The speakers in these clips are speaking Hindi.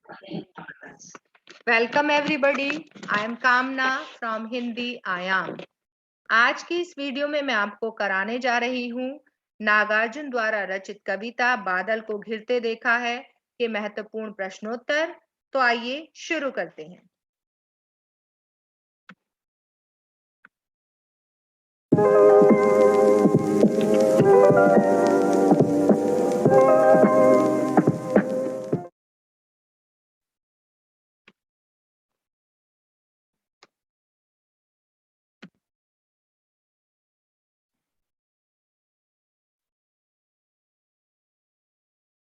Welcome everybody. आई एम कामना फ्रॉम हिंदी आयाम। आज की इस वीडियो में मैं आपको कराने जा रही हूँ नागार्जुन द्वारा रचित कविता बादल को घिरते देखा है के महत्वपूर्ण प्रश्नोत्तर। तो आइए शुरू करते हैं।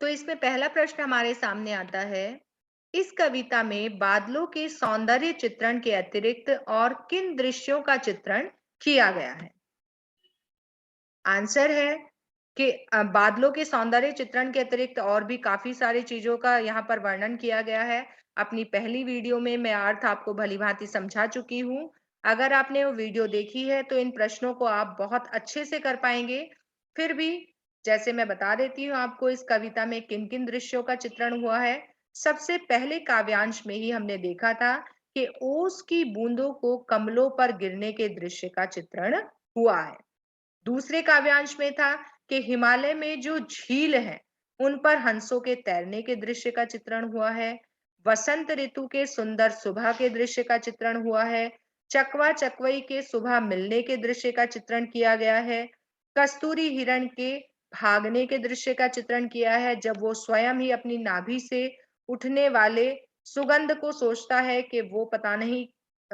तो इसमें पहला प्रश्न हमारे सामने आता है, इस कविता में बादलों के सौंदर्य चित्रण के अतिरिक्त और किन दृश्यों का चित्रण किया गया है। आंसर है कि बादलों के सौंदर्य चित्रण के अतिरिक्त और भी काफी सारी चीजों का यहाँ पर वर्णन किया गया है। अपनी पहली वीडियो में मैं अर्थ आपको भलीभांति समझा चुकी हूँ। अगर आपने वो वीडियो देखी है तो इन प्रश्नों को आप बहुत अच्छे से कर पाएंगे। फिर भी जैसे मैं बता देती हूँ आपको इस कविता में किन किन दृश्यों का चित्रण हुआ है। सबसे पहले काव्यांश में ही हमने देखा था कि ओस की बूंदों को कमलों पर गिरने के दृश्य का चित्रण हुआ है। दूसरे काव्यांश में था कि हिमालय में जो झील है उन पर हंसों के तैरने के दृश्य का चित्रण हुआ है। वसंत ऋतु के सुंदर सुबह के दृश्य का चित्रण हुआ है। चकवा चकवई के सुबह मिलने के दृश्य का चित्रण किया गया है। कस्तूरी हिरण के भागने के दृश्य का चित्रण किया है जब वो स्वयं ही अपनी नाभि से उठने वाले सुगंध को सोचता है कि वो पता नहीं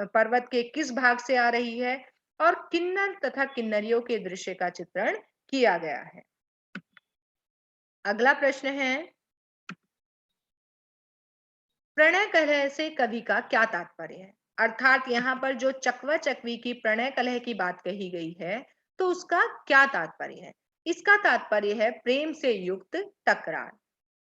पर्वत के किस भाग से आ रही है। और किन्नर तथा किन्नरियों के दृश्य का चित्रण किया गया है। अगला प्रश्न है, प्रणय कलह से कवि का क्या तात्पर्य है। अर्थात यहाँ पर जो चकवा चकवी की प्रणय कलह की बात कही गई है तो उसका क्या तात्पर्य है। इसका तात्पर्य है प्रेम से युक्त तकरार।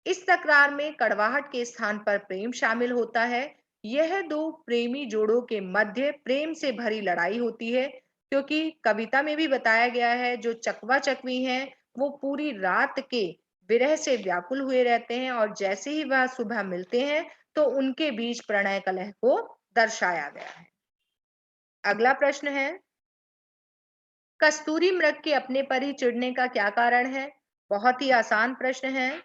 इस तकरार में कड़वाहट के स्थान पर प्रेम शामिल होता है। यह दो प्रेमी जोड़ों के मध्य प्रेम से भरी लड़ाई होती है, क्योंकि कविता में भी बताया गया है जो चकवा चकवी हैं वो पूरी रात के विरह से व्याकुल हुए रहते हैं और जैसे ही वह सुबह मिलते हैं तो उनके बीच प्रणय कलह को दर्शाया गया है। अगला प्रश्न है, कस्तूरी मृग के अपने पर ही चिढ़ने का क्या कारण है। बहुत ही आसान प्रश्न है।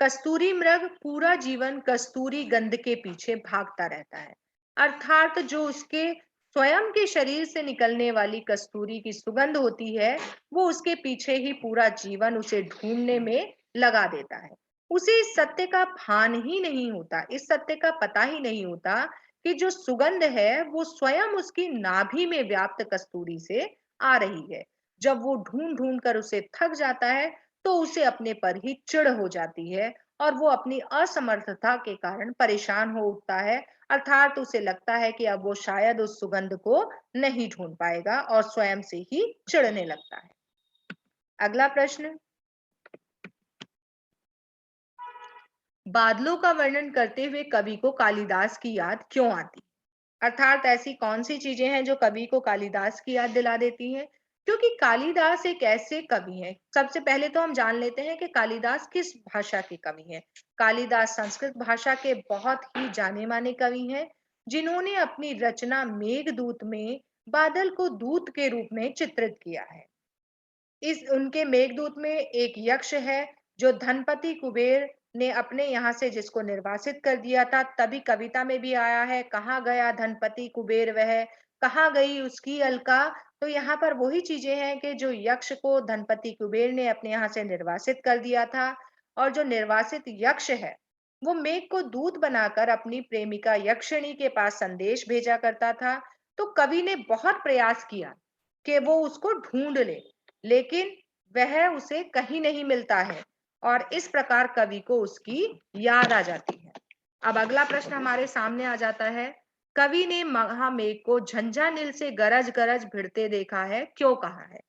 कस्तूरी मृग पूरा जीवन कस्तूरी गंध के पीछे भागता रहता है। अर्थात जो उसके स्वयं के शरीर से निकलने वाली कस्तूरी की सुगंध होती है वो उसके पीछे ही पूरा जीवन उसे ढूंढने में लगा देता है। उसे इस सत्य का भान ही नहीं होता, इस सत्य का पता ही नहीं होता कि जो सुगंध है वो स्वयं उसकी नाभि में व्याप्त कस्तूरी से आ रही है। जब वो ढूंढ ढूंढ कर उसे थक जाता है तो उसे अपने पर ही चिढ़ हो जाती है और वो अपनी असमर्थता के कारण परेशान हो उठता है। अर्थात उसे लगता है कि अब वो शायद उस सुगंध को नहीं ढूंढ पाएगा और स्वयं से ही चिढ़ने लगता है। अगला प्रश्न, बादलों का वर्णन करते हुए कवि को कालिदास की याद क्यों आती। अर्थात ऐसी कौन सी चीजें हैं जो कवि को कालिदास की याद दिला देती हैं। क्योंकि कालिदास एक ऐसे कवि हैं, सबसे पहले तो हम जान लेते हैं कि कालिदास किस भाषा के कवि हैं। कालिदास संस्कृत भाषा के बहुत ही जाने माने कवि हैं जिन्होंने अपनी रचना मेघदूत में बादल को दूत के रूप में चित्रित किया है। इस उनके मेघदूत में एक यक्ष है जो धनपति कुबेर ने अपने यहाँ से जिसको निर्वासित कर दिया था। तभी कविता में भी आया है, कहाँ गया धनपति कुबेर वह, कहाँ गई उसकी अलका। तो यहाँ पर वही चीजें हैं कि जो यक्ष को धनपति कुबेर ने अपने यहाँ से निर्वासित कर दिया था और जो निर्वासित यक्ष है वो मेघ को दूत बनाकर अपनी प्रेमिका यक्षिणी के पास संदेश भेजा करता था। तो कवि ने बहुत प्रयास किया कि वो उसको ढूंढ ले, लेकिन वह उसे कहीं नहीं मिलता है और इस प्रकार कवि को उसकी याद आ जाती है। अब अगला प्रश्न हमारे सामने आ जाता है, कवि ने महामेघ को झंझानील से गरज गरज भिड़ते देखा है, क्यों कहा है।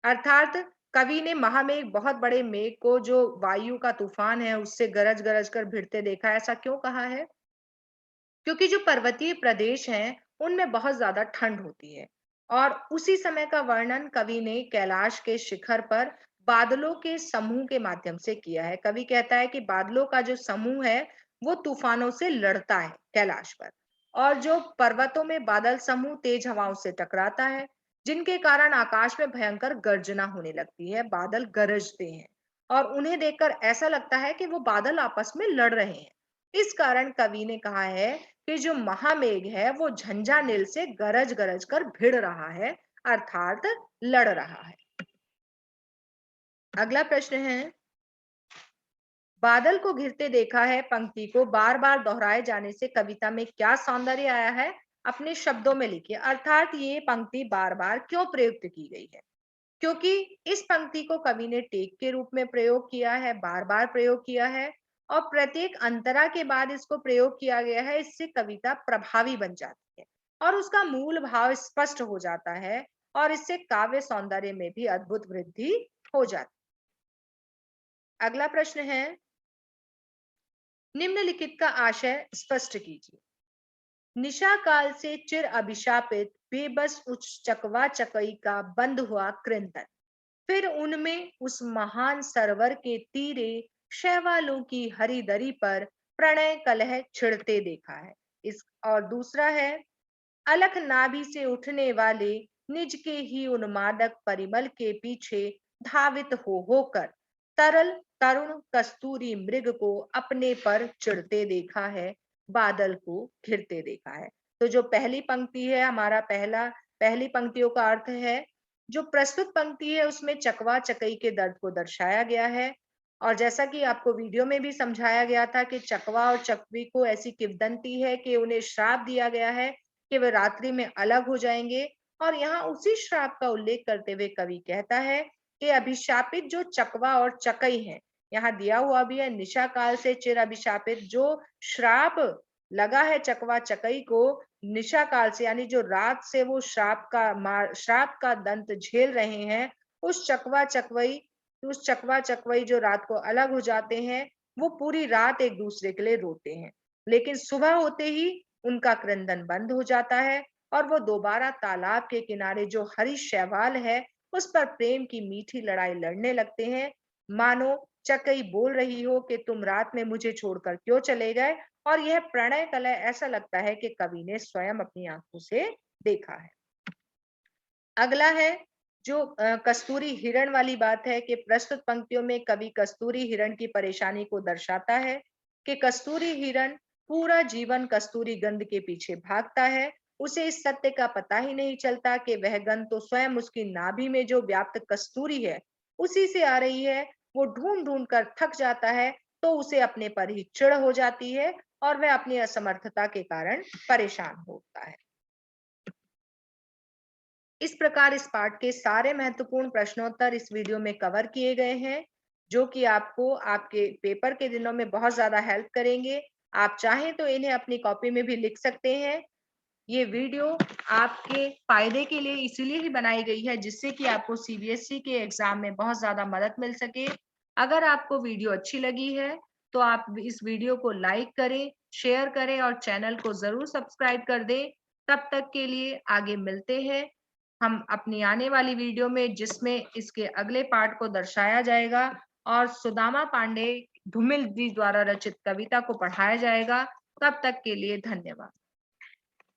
अर्थात कवि ने महामेघ बहुत बड़े मेघ को जो वायु का तूफान है उससे गरज गरज कर भिड़ते देखा है, ऐसा क्यों कहा है। क्योंकि जो पर्वतीय प्रदेश हैं उनमें बहुत ज्यादा ठंड होती है और उसी समय का वर्णन कवि ने कैलाश के शिखर पर बादलों के समूह के माध्यम से किया है। कवि कहता है कि बादलों का जो समूह है वो तूफानों से लड़ता है कैलाश पर। और जो पर्वतों में बादल समूह तेज हवाओं से टकराता है, जिनके कारण आकाश में भयंकर गर्जना होने लगती है, बादल गरजते हैं और उन्हें देखकर ऐसा लगता है कि वो बादल आपस में लड़ रहे हैं। इस कारण कवि ने कहा है कि जो महामेघ है वो झंझा नील से गरज गरज कर भिड़ रहा है, अर्थात लड़ रहा है। अगला प्रश्न है, बादल को घिरते देखा है पंक्ति को बार बार दोहराए जाने से कविता में क्या सौंदर्य आया है, अपने शब्दों में लिखिए। अर्थात ये पंक्ति बार बार क्यों प्रयुक्त की गई है? क्योंकि इस पंक्ति को कवि ने टेक के रूप में प्रयोग किया है, बार बार प्रयोग किया है और प्रत्येक अंतरा के बाद इसको प्रयोग किया गया है। इससे कविता प्रभावी बन जाती है और उसका मूल भाव स्पष्ट हो जाता है और इससे काव्य सौंदर्य में भी अद्भुत वृद्धि हो जाती है। अगला प्रश्न है, निम्नलिखित का आशय स्पष्ट कीजिए। निशा काल से चिर अभिशापित बेबस उच्च चकवा चकई का बंद हुआ कृंतन, फिर उनमें उस महान सरोवर के तीरे शैवालों की हरी दरी पर प्रणय कलह छिड़ते देखा है। इस और दूसरा है, अलख नाभि से उठने वाले निज के ही उन्मादक परिमल के पीछे धावित हो होकर तरल तरुण कस्तूरी मृग को अपने पर चिढ़ते देखा है, बादल को घिरते देखा है। तो जो पहली पंक्ति है, हमारा पहली पंक्तियों का अर्थ है, जो प्रस्तुत पंक्ति है उसमें चकवा चकई के दर्द को दर्शाया गया है और जैसा कि आपको वीडियो में भी समझाया गया था कि चकवा और चकवी को ऐसी किंवदंती है कि उन्हें श्राप दिया गया है कि वे रात्रि में अलग हो जाएंगे। और यहाँ उसी श्राप का उल्लेख करते हुए कवि कहता है कि अभिशापित जो चकवा और चकई हैं, यहाँ दिया हुआ भी है, निशा काल से चिर अभिशापित, जो श्राप लगा है चकवा चकई को निशा काल से, यानी जो रात से वो श्राप का दंत झेल रहे हैं, उस चकवा चकवई जो रात को अलग हो जाते हैं, वो पूरी रात एक दूसरे के लिए रोते हैं, लेकिन सुबह होते ही उनका क्रंदन बंद हो जाता है और वो दोबारा तालाब के किनारे जो हरी शैवाल है उस पर प्रेम की मीठी लड़ाई लड़ने लगते हैं। मानो चकई बोल रही हो कि तुम रात में मुझे छोड़कर क्यों चले गए, और यह प्रणय कलह ऐसा लगता है कि कवि ने स्वयं अपनी आंखों से देखा है। अगला है जो कस्तूरी हिरण वाली बात है कि प्रस्तुत पंक्तियों में कवि कस्तूरी हिरण की परेशानी को दर्शाता है कि कस्तूरी हिरण पूरा जीवन कस्तूरी गंध के पीछे भागता है, उसे इस सत्य का पता ही नहीं चलता कि वह गंध तो स्वयं उसकी नाभि में जो व्याप्त कस्तूरी है उसी से आ रही है। वो ढूंढ ढूंढ कर थक जाता है तो उसे अपने पर ही चिढ़ हो जाती है और वह अपनी असमर्थता के कारण परेशान होता है। इस प्रकार इस पाठ के सारे महत्वपूर्ण प्रश्नोत्तर इस वीडियो में कवर किए गए हैं, जो कि आपको आपके पेपर के दिनों में बहुत ज्यादा हेल्प करेंगे। आप चाहें तो इन्हें अपनी कॉपी में भी लिख सकते हैं। ये वीडियो आपके फायदे के लिए इसीलिए ही बनाई गई है जिससे कि आपको सीबीएसई के एग्जाम में बहुत ज्यादा मदद मिल सके। अगर आपको वीडियो अच्छी लगी है तो आप इस वीडियो को लाइक करें, शेयर करें और चैनल को जरूर सब्सक्राइब कर दें। तब तक के लिए आगे मिलते हैं हम अपनी आने वाली वीडियो में, जिसमें इसके अगले पार्ट को दर्शाया जाएगा और सुदामा पांडे धूमिल जी द्वारा रचित कविता को पढ़ाया जाएगा। तब तक के लिए धन्यवाद।